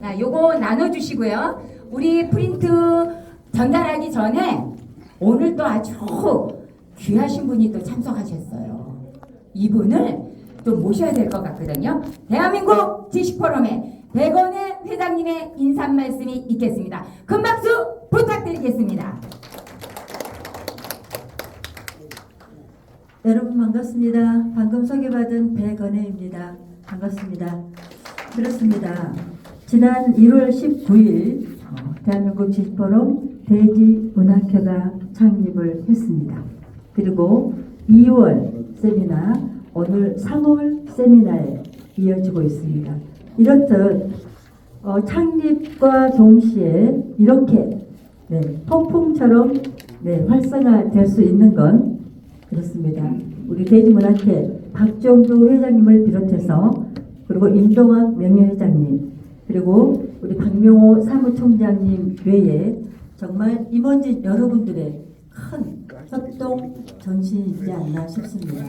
자, 요거 나눠주시고요. 우리 프린트 전달하기 전에 오늘 또 아주 귀하신 분이 또 참석하셨어요. 이분을 또 모셔야 될 것 같거든요. 대한민국 지식포럼의 백원의 회장님의 인사 말씀이 있겠습니다. 큰 박수 부탁드리겠습니다. 여러분 반갑습니다. 방금 소개받은 백원혜입니다. 반갑습니다. 그렇습니다. 지난 1월 19일 대한민국 지식포럼 대지문학회가 창립을 했습니다. 그리고 2월 세미나, 오늘 3월 세미나에 이어지고 있습니다. 이렇듯 창립과 동시에 이렇게 폭풍처럼 활성화될 수 있는 건 그렇습니다. 우리 대지문학회 박종규 회장님을 비롯해서 그리고 임동학 명예회장님 그리고 우리 박명호 사무총장님 외에 정말 임원진 여러분들의 큰 협동 정신이지 않나 싶습니다.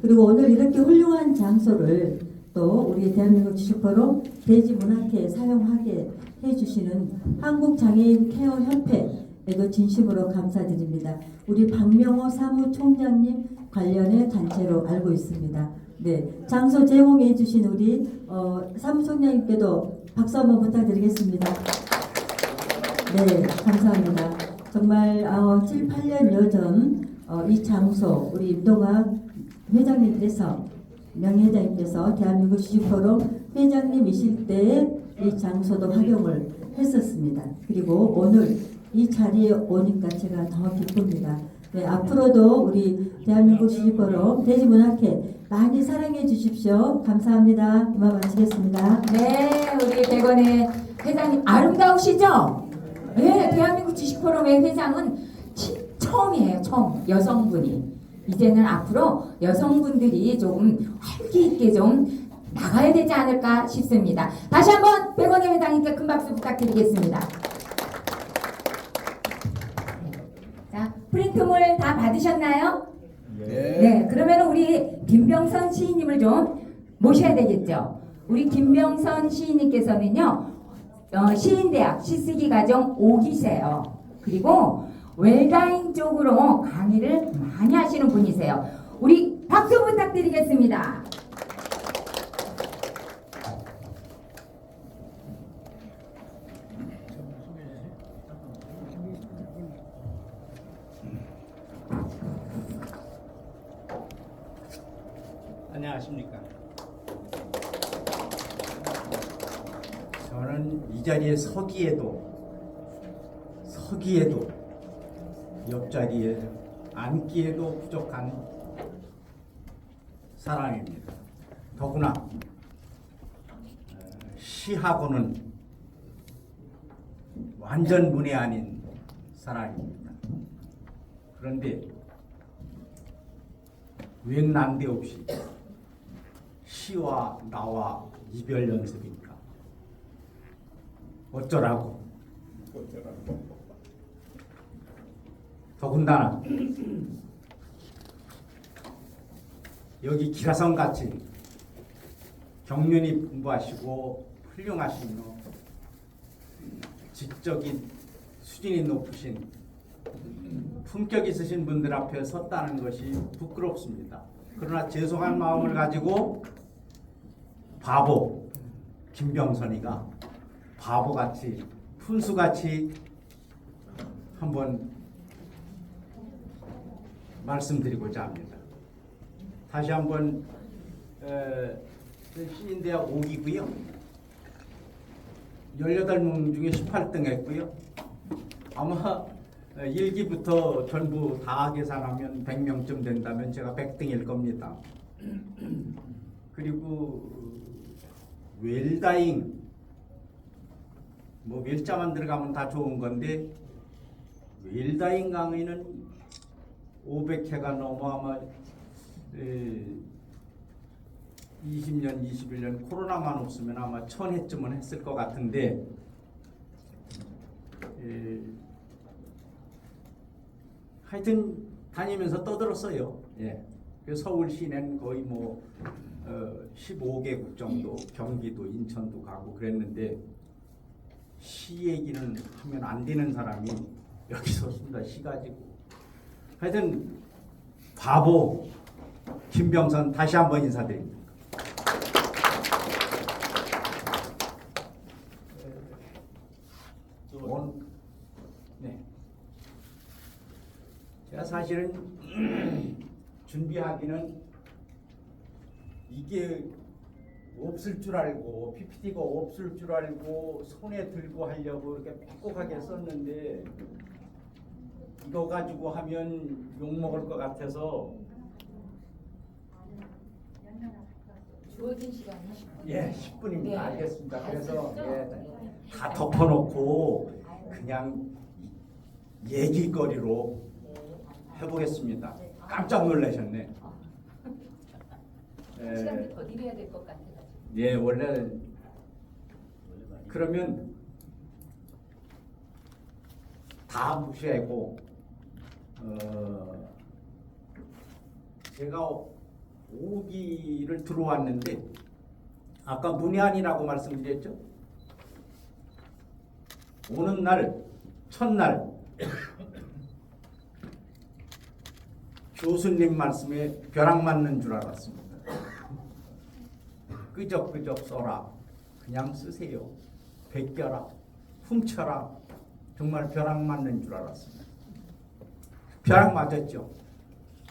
그리고 오늘 이렇게 훌륭한 장소를 또 우리 대한민국 지식포럼 대지문학회에 사용하게 해주시는 한국장애인 케어협회에도 진심으로 감사드립니다. 우리 박명호 사무총장님 관련의 단체로 알고 있습니다. 장소 제공해 주신 우리 사무총장님께도 박수 한번 부탁드리겠습니다. 감사합니다. 정말 7, 8년여 전 이 장소 우리 임동학 회장님께서 명예회장님께서 대한민국 지식포럼 회장님이실 때 이 장소도 활용을 했었습니다. 그리고 오늘 이 자리에 오니까 제가 더 기쁩니다. 앞으로도 우리 대한민국 지식포럼 대지문학회 많이 사랑해 주십시오. 감사합니다. 이만 마치겠습니다. 우리 백원의 회장님 아름다우시죠? 대한민국 지식포럼의 회장은 처음이에요. 처음 여성분이. 이제는 앞으로 여성분들이 조금 활기 있게 좀 나가야 되지 않을까 싶습니다. 다시 한번 백원의 회장님께 큰 박수 부탁드리겠습니다. 자, 프린트물 다 받으셨나요? 그러면 우리 김병선 시인님을 좀 모셔야 되겠죠. 우리 김병선 시인님께서는요, 시인대학 시쓰기 과정 5기세요. 그리고 웰다잉 쪽으로 강의를 많이 하시는 분이세요. 우리 박수 부탁드리겠습니다. 안녕하십니까. 저는 이 자리에 서기에도 옆자리에 앉기에도 부족한 사람입니다. 더구나 시하고는 완전 문외 아닌 사람입니다. 그런데 웬 난데없이 시와 나와 이별 연습입니까? 어쩌라고? 더군다나 여기 기라성같이 경륜이 풍부하시고 훌륭하신 지적인 수준이 높으신 품격 있으신 분들 앞에 섰다는 것이 부끄럽습니다. 그러나 죄송한 마음을 가지고 바보 김병선이가 바보같이 푼수같이 한번 말씀드리고자 합니다. 다시 한번 시인대학 5기고요. 18명 중에 18등 했고요. 아마 1기부터 전부 다 계산하면 100명쯤 된다면 제가 100등일 겁니다. 그리고 웰다잉 웰자만 들어가면 다 좋은 건데 웰다잉 강의는 500회가 넘어 아마 20년, 21년 코로나만 없으면 아마 1000회쯤은 했을 것 같은데 하여튼 다니면서 떠들었어요. 서울 시내는 거의 15개국 정도, 경기도, 인천도 가고 그랬는데 시 얘기는 하면 안 되는 사람이 여기 섰습니다. 시 가지고. 하여튼 바보 김병선 다시 한번 인사드립니다. 네. 제가 사실은 준비하기는 이게 없을 줄 알고 PPT가 없을 줄 알고 손에 들고 하려고 이렇게 빽빽하게 썼는데 이거 가지고 하면 욕 먹을 것 같아서 주어진 시간이 10분. 예 10분입니다. 네. 알겠습니다. 그래서 아시겠죠? 예, 다 덮어놓고 그냥 얘기거리로 해보겠습니다. 깜짝 놀라셨네. 시간이 더 드려야 될 것 같아가지고. 예, 원래 그러면 다 무시하고 제가 오기를 들어왔는데 아까 문외한이라고 말씀드렸죠? 오는 날 첫날 교수님 말씀에 벼락 맞는 줄 알았습니다. 끄적끄적 써라. 그냥 쓰세요. 베껴라. 훔쳐라. 정말 벼락 맞는 줄 알았습니다. 벼락 맞았죠.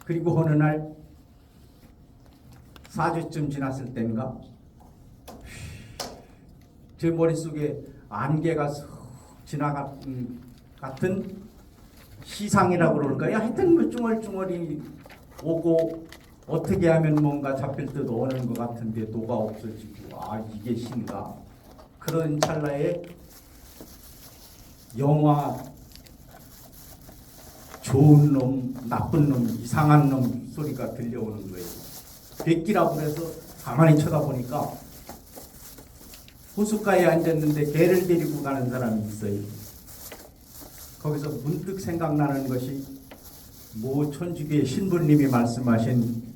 그리고 어느 날 4주쯤 지났을 때인가 제 머릿속에 안개가 슥 지나간 같은 시상이라고 그럴까요? 하여튼 그 중얼중얼이 오고 어떻게 하면 뭔가 잡힐 듯 오는 것 같은데 노가 없어지고 이게 신가? 그런 찰나에 영화 좋은 놈, 나쁜 놈, 이상한 놈 소리가 들려오는 거예요. 백기라고 해서 가만히 쳐다보니까 호숫가에 앉았는데 개를 데리고 가는 사람이 있어요. 거기서 문득 생각나는 것이 모 천주교의 신부님이 말씀하신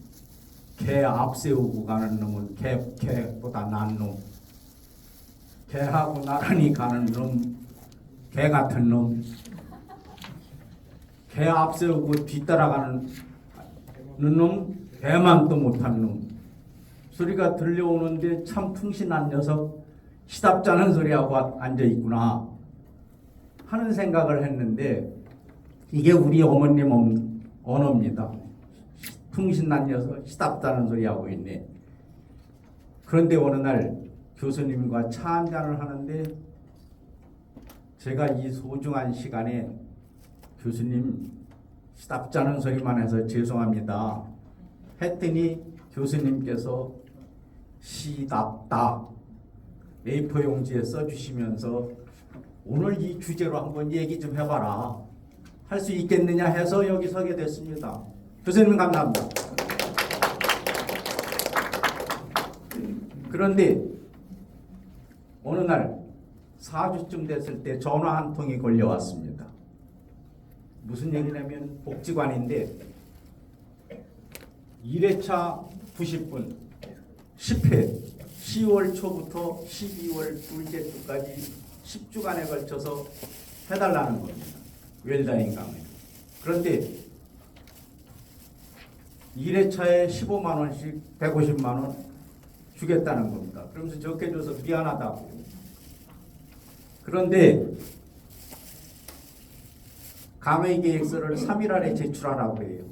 개 앞세우고 가는 놈은 개보다 나은 놈, 개하고 나란히 가는 놈, 개 같은 놈, 개 앞세우고 뒤따라가는 놈, 개만도 못한 놈 소리가 들려오는데 참 퉁신한 녀석 시답잖은 소리하고 앉아있구나 하는 생각을 했는데 이게 우리 어머님 언어입니다. 퉁신난 녀석 시답다는 소리 하고 있네. 그런데 어느 날 교수님과 차 한잔을 하는데 제가 이 소중한 시간에 교수님 시답잖은 소리만 해서 죄송합니다 했더니 교수님께서 시답다 A4 용지에 써주시면서 오늘 이 주제로 한번 얘기 좀 해봐라 할 수 있겠느냐 해서 여기 서게 됐습니다. 교수님 감사합니다. 그런데 어느 날 4주쯤 됐을 때 전화 한 통이 걸려왔습니다. 무슨 얘기냐면 복지관인데 1회차 90분 10회 10월 초부터 12월 둘째 주까지 10주간에 걸쳐서 해달라는 겁니다. 웰다잉 강의. 그런데 1회차에 15만 원씩 150만 원 주겠다는 겁니다. 그러면서 적게 줘서 미안하다고. 그런데 강의 계획서를 3일 안에 제출하라고 해요.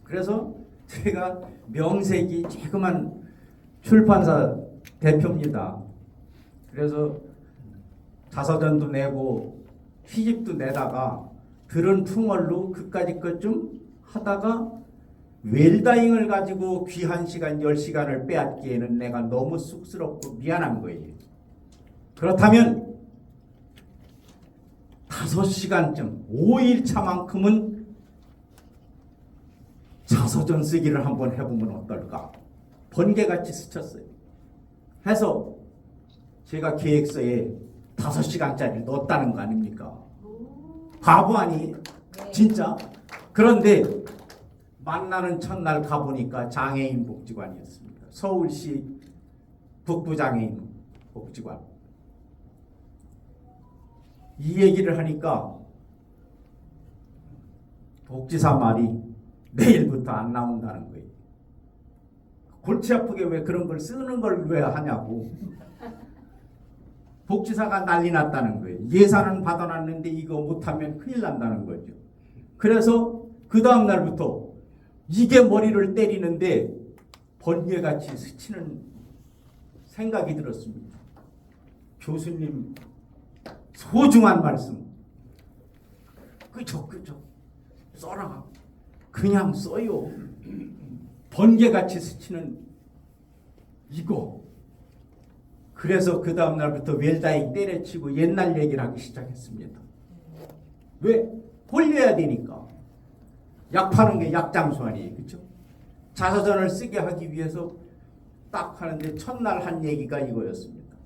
그래서 제가 명색이 조그만 출판사 대표입니다. 그래서 자서전도 내고 시집도 내다가 들은 풍월로 그까짓 것 좀 하다가 웰다잉을 가지고 귀한 시간 10시간을 빼앗기에는 내가 너무 쑥스럽고 미안한 거예요. 그렇다면 5시간쯤 5일차만큼은 자서전 쓰기를 한번 해보면 어떨까? 번개같이 스쳤어요. 해서 제가 계획서에 5시간짜리를 넣었다는 거 아닙니까? 바보 아니? 진짜? 그런데 만나는 첫날 가보니까 장애인 복지관이었습니다. 서울시 북부장애인 복지관. 이 얘기를 하니까 복지사 말이 내일부터 안 나온다는 거예요. 골치 아프게 왜 그런 걸 쓰는 걸 왜 하냐고. 복지사가 난리 났다는 거예요. 예산은 받아놨는데 이거 못하면 큰일 난다는 거죠. 그래서 그 다음 날부터 이게 머리를 때리는데 번개같이 스치는 생각이 들었습니다. 교수님 소중한 말씀. 그저 써라. 그냥 써요. 번개같이 스치는 이거. 그래서 그 다음 날부터 웰다잉 때려치고 옛날 얘기를 하기 시작했습니다. 왜? 홀려야 되니까. 약 파는 게 약장수 아니에요. 그렇죠? 자서전을 쓰게 하기 위해서 딱 하는데 첫날 한 얘기가 이거였습니다.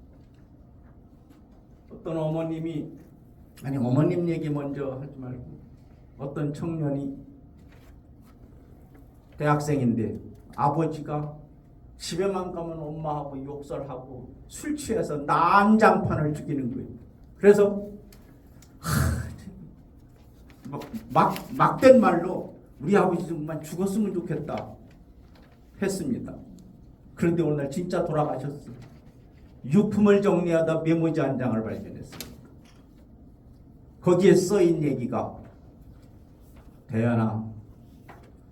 어떤 어머님이, 아니 어머님 얘기 먼저 하지 말고, 어떤 청년이 대학생인데 아버지가 집에만 가면 엄마하고 욕설하고 술 취해서 난장판을 죽이는 거예요. 그래서 막된 말로 우리 아버지 정말 죽었으면 좋겠다 했습니다. 그런데 오늘 진짜 돌아가셨어요. 유품을 정리하다 메모지 한 장을 발견했습니다. 거기에 써인 얘기가, 대연아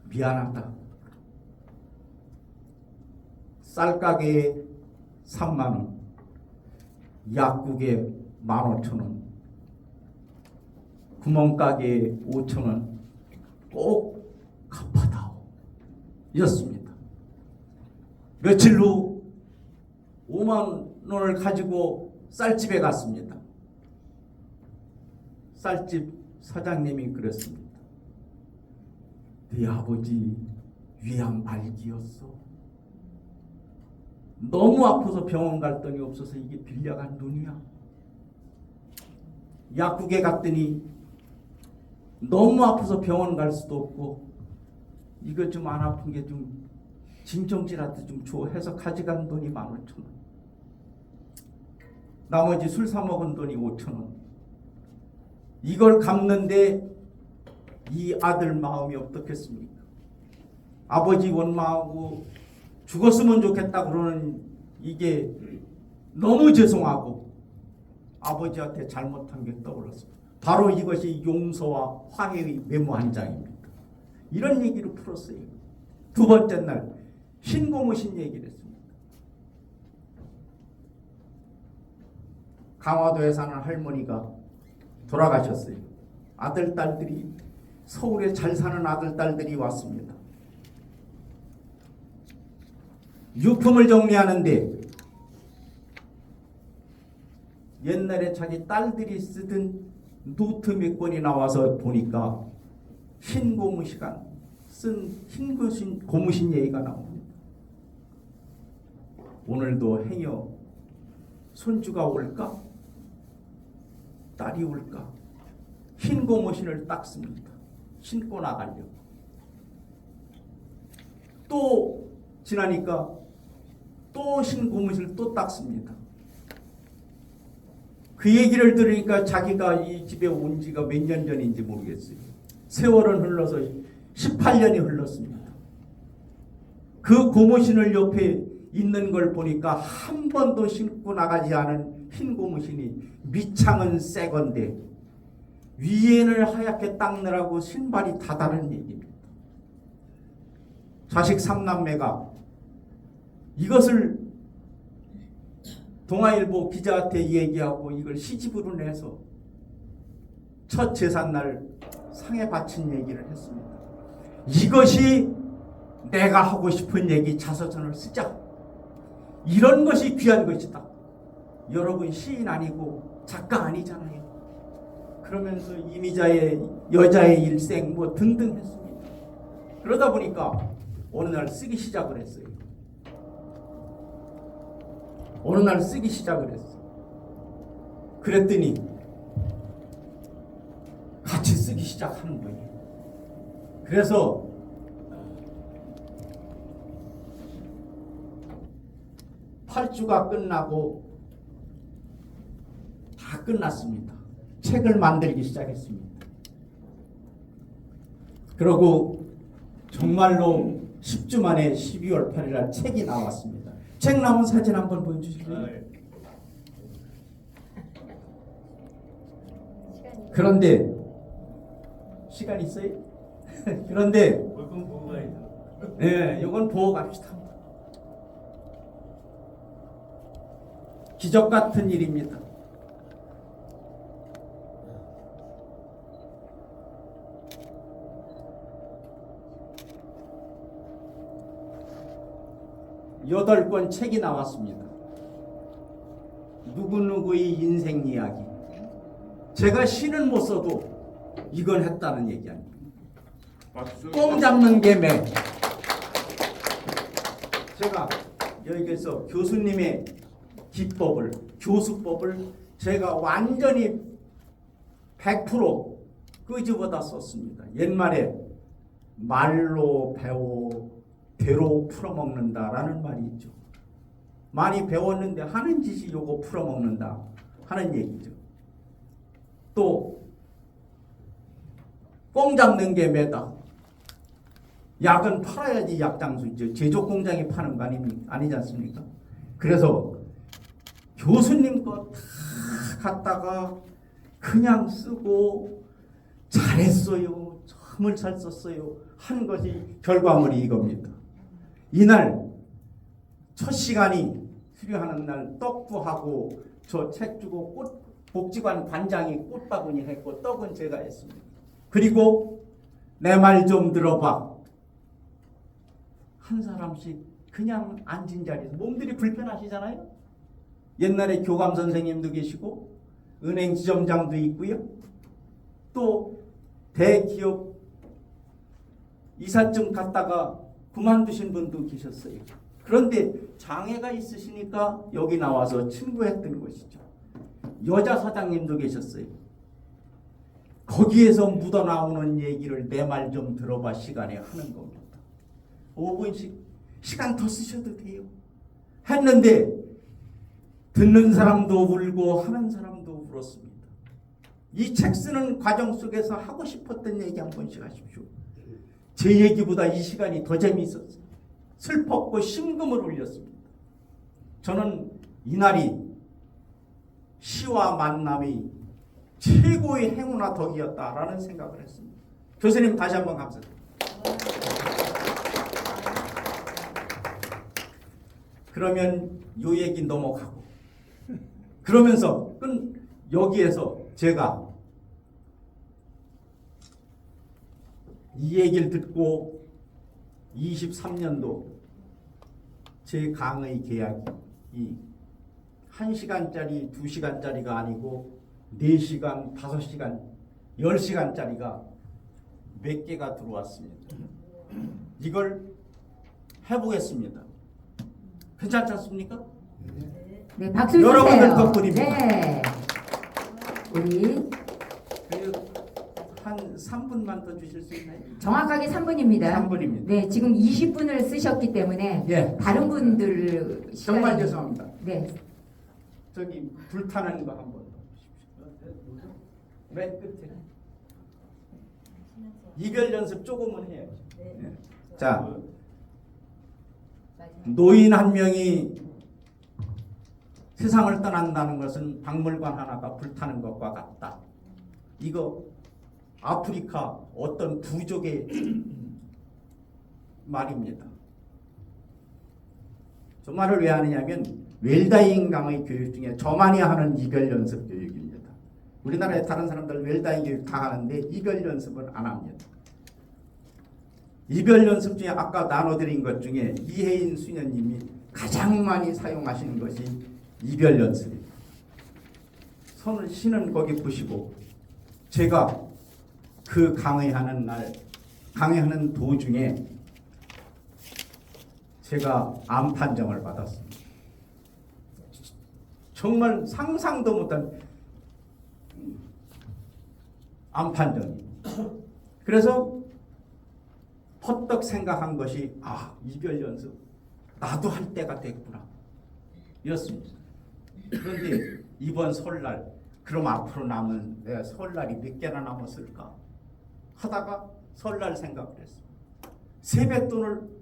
미안하다. 쌀가게에 3만원, 약국에 15,000원, 구멍가게에 5,000원 꼭 갚아다오 였습니다. 며칠 후 5만 원을 가지고 쌀집에 갔습니다. 쌀집 사장님이 그랬습니다. 네 아버지 위암 말기였어. 너무 아파서 병원 갈 돈이 없어서 이게 빌려간 돈이야. 약국에 갔더니 너무 아파서 병원 갈 수도 없고, 이거 좀 안 아픈 게 좀 진정제라도 좀 줘 해서 가져간 돈이 15,000원. 나머지 술 사 먹은 돈이 5,000원. 이걸 갚는데 이 아들 마음이 어떻겠습니까? 아버지 원망하고 죽었으면 좋겠다 그러는 이게 너무 죄송하고 아버지한테 잘못한 게 떠올랐습니다. 바로 이것이 용서와 화해의 메모 한 장입니다. 이런 얘기를 풀었어요. 두 번째 날 신고무신 얘기를 했습니다. 강화도에 사는 할머니가 돌아가셨어요. 아들, 딸들이, 서울에 잘 사는 아들, 딸들이 왔습니다. 유품을 정리하는데 옛날에 자기 딸들이 쓰던 노트 몇 권이 나와서 보니까 흰 고무시간 쓴 흰 고무신 얘기가 나옵니다. 오늘도 행여 손주가 올까? 딸이 올까? 흰 고무신을 닦습니다. 신고 나가려고. 또 지나니까 또 흰 고무신을 또 닦습니다. 그 얘기를 들으니까 자기가 이 집에 온 지가 몇 년 전인지 모르겠어요. 세월은 흘러서 18년이 흘렀습니다. 그 고무신을 옆에 있는 걸 보니까 한 번도 신고 나가지 않은 흰 고무신이 밑창은 새 건데 위에는 하얗게 닦느라고 신발이 다 다른 얘기입니다. 자식 3남매가 이것을 동아일보 기자한테 얘기하고 이걸 시집으로 내서 첫 제삿날 상에 바친 얘기를 했습니다. 이것이 내가 하고 싶은 얘기, 자서전을 쓰자. 이런 것이 귀한 것이다. 여러분 시인 아니고 작가 아니잖아요. 그러면서 이미자의 여자의 일생 뭐 등등 했습니다. 그러다 보니까 어느 날 쓰기 시작을 했어요. 어느 날 쓰기 시작을 했어. 그랬더니 같이 쓰기 시작하는 거예요. 그래서 8주가 끝나고 다 끝났습니다. 책을 만들기 시작했습니다. 그러고 정말로 10주 만에 12월 8일 날 책이 나왔습니다. 책 나온 사진 한번 보여주실래요? 그런데 시간 있어요? 그런데 네, 이건 보고 갑시다. 기적 같은 일입니다. 여덟 권 책이 나왔습니다. 누구누구의 인생 이야기. 제가 시는 못 써도 이건 했다는 얘기 아닙니까? 꽁 잡는 게 매. 제가 여기서 교수님의 기법을, 교수법을 제가 완전히 100% 끄집어다 썼습니다. 옛말에 말로 배워 대로 풀어먹는다라는 말이 있죠. 많이 배웠는데 하는 짓이 요거 풀어먹는다 하는 얘기죠. 또 꽁 잡는 게 매다. 약은 팔아야지 약장수죠. 제조 공장이 파는 거 아니지 않습니까? 그래서 교수님 거 다 갖다가 그냥 쓰고 잘했어요. 정말 잘 썼어요. 한 것이 결과물이 이겁니다. 이날 첫 시간이 수료하는 날 떡부하고 저 책 주고 복지관 관장이 꽃바구니 했고 떡은 제가 했습니다. 그리고 내 말 좀 들어봐. 한 사람씩 그냥 앉은 자리에서 몸들이 불편하시잖아요. 옛날에 교감 선생님도 계시고 은행 지점장도 있고요. 또 대기업 이삿짐 갔다가 그만두신 분도 계셨어요. 그런데 장애가 있으시니까 여기 나와서 친구했던 것이죠. 여자 사장님도 계셨어요. 거기에서 묻어나오는 얘기를 내 말 좀 들어봐 시간에 하는 겁니다. 5분씩 시간 더 쓰셔도 돼요. 했는데 듣는 사람도 울고 하는 사람도 울었습니다. 이 책 쓰는 과정 속에서 하고 싶었던 얘기 한 번씩 하십시오. 제 얘기보다 이 시간이 더 재미있었어요. 슬펐고 심금을 울렸습니다. 저는 이날이 시와 만남이 최고의 행운과 덕이었다라는 생각을 했습니다. 교수님 다시 한번 감사드립니다. 그러면 요 얘기 넘어가고 그러면서 여기에서 제가 이 얘기를 듣고 23년도 제 강의 계약이 1시간짜리 2시간짜리가 아니고 4시간, 5시간, 10시간짜리가 몇 개가 들어왔습니다. 이걸 해보겠습니다. 괜찮지 않습니까? 네, 박수 주세요. 여러분들 덕분입니다. 네. 우리 한 3분만 더 주실 수 있나요? 정확하게 3분입니다. 3분입니다. 네, 지금 20분을 쓰셨기 때문에 예. 다른 분들 정말 시간이- 죄송합니다. 네. 저기 불타는 거 한번 보십시오. 맨 끝에 이별 연습 조금은 해야죠. 네. 자, 노인 한 명이 세상을 떠난다는 것은 박물관 하나가 불타는 것과 같다. 이거 아프리카 어떤 부족의 말입니다. 저 말을 왜 하느냐면 웰다잉 강의 교육 중에 저만이 하는 이별 연습 교육입니다. 우리나라의 다른 사람들 웰다잉 교육 다 하는데 이별 연습은 안 합니다. 이별 연습 중에 아까 나눠드린 것 중에 이혜인 수녀님이 가장 많이 사용하시는 것이 이별 연습입니다. 손을 신은 거기 보시고 제가 그 강의하는 날 강의하는 도중에 제가 암 판정을 받았습니다. 정말 상상도 못한 암 판정이. 그래서 퍼뜩 생각한 것이 이별 연습 나도 할 때가 됐구나. 였습니다. 그런데 이번 설날 그럼 앞으로 남은 내가 설날이 몇 개나 남았을까 하다가 설날 생각을 했습니다. 세뱃돈을